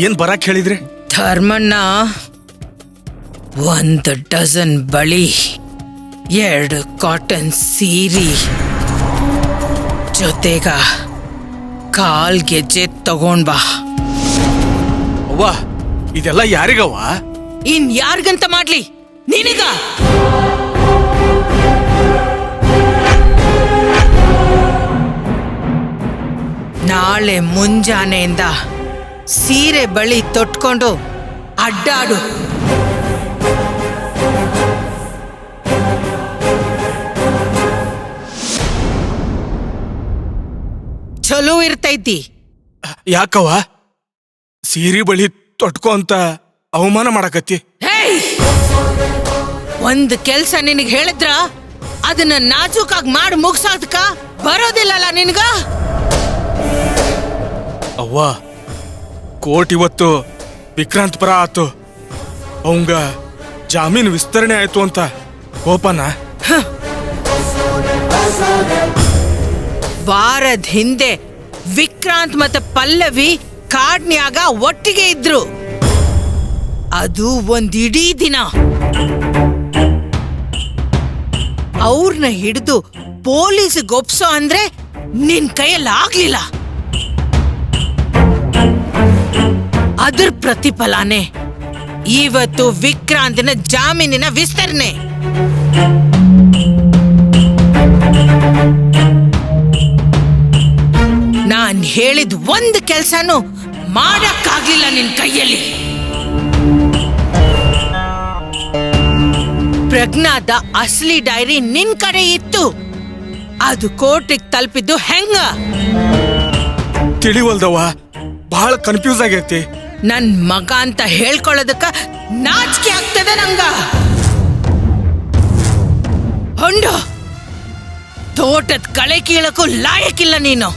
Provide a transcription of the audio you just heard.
ಏನ್ ಬರಕ್ ಹೇಳಿದ್ರಿ? ಧರ್ಮಣ್ಣ 1 ಡಜನ್ ಬಳಿ, 2 ಕಾಟನ್ ಸೀರೆ, ಜೊತೆಗ 1/4 ಗೆಜ್ಜೆ ತಗೊಂಡ್ ಬಾ. ಅವ್ವ, ಇದೆಲ್ಲ ಯಾರಿಗವ್ವ? ಇನ್ ಯಾರ್ಗಂತ ಮಾಡ್ಲಿ? ನಿನಗ? ನಾಳೆ ಮುಂಜಾನೆಯಿಂದ ಸೀರೆ ಬಳಿ ತೊಟ್ಕೊಂಡು ಅಡ್ಡಾಡು. ಚಲೋ ಇರ್ತೈತಿ. ಯಾಕವ್ವ ಸೀರೆ ಬಳಿ ತೊಟ್ಕೋ ಅಂತ ಅವಮಾನ ಮಾಡಕತ್ತಿ? ಒಂದ್ ಕೆಲ್ಸ ನಿನಗ್ ಹೇಳಿದ್ರ ಅದನ್ನ ನಾಜೂಕಾಗಿ ಮಾಡಿ ಮುಗ್ಸಾದಕ ಬರೋದಿಲ್ಲಲ್ಲ ನಿನ್ಗ? ಅವ್ವ, ಕೋರ್ಟ್ ಇವತ್ತು ವಿಕ್ರಾಂತ್ ಪರ ಆತು. ಅವಂಗ ಜಾಮೀನು ವಿಸ್ತರಣೆ ಆಯ್ತು ಅಂತ ಕೋಪನ? ವಾರದ ಹಿಂದೆ ವಿಕ್ರಾಂತ್ ಮತ್ತೆ ಪಲ್ಲವಿ ಕಾಡ್ನ್ಯಾಗ ಒಟ್ಟಿಗೆ ಇದ್ರು. ಅದು ಒಂದಿಡೀ ದಿನ. ಅವ್ರನ್ನ ಹಿಡಿದು ಪೊಲೀಸ್ ಒಪ್ಸೋ ಅಂದ್ರೆ ನಿನ್ ಕೈಯಲ್ಲಿ ಆಗ್ಲಿಲ್ಲ. ಅದ್ರ ಪ್ರತಿಫಲನೇ ಇವತ್ತು ವಿಕ್ರಾಂತಿನ ಜಾಮೀನಿನ ವಿಸ್ತರಣೆ. ನಾನ್ ಹೇಳಿದ ಒಂದ್ ಕೆಲ್ಸನೂ ಮಾಡಕ್ಕಾಗ್ಲಿಲ್ಲ ನಿನ್ ಕೈಯಲ್ಲಿ. ಪ್ರಜ್ಞಾದ ಅಸಲಿ ಡೈರಿ ನಿನ್ ಕಡೆ ಇತ್ತು. ಅದು ಕೋರ್ಟಿಗೆ ತಲುಪಿದ್ದು ಹೆಂಗ? ತಿಳಿವಲ್ದವ್ವ, ಬಹಳ ಕನ್ಫ್ಯೂಸ್ ಆಗೈತಿ. ನನ್ ಮಗ ಅಂತ ಹೇಳ್ಕೊಳ್ಳೋದಕ್ಕ ನಾಚಿಕೆ ಆಗ್ತದೆ ನಂಗ. ಹೊಂಡು, ತೋಟದ ಕಳೆ ಕೀಳಕ್ಕೂ ಲಾಯಕ್ಕಿಲ್ಲ ನೀನು.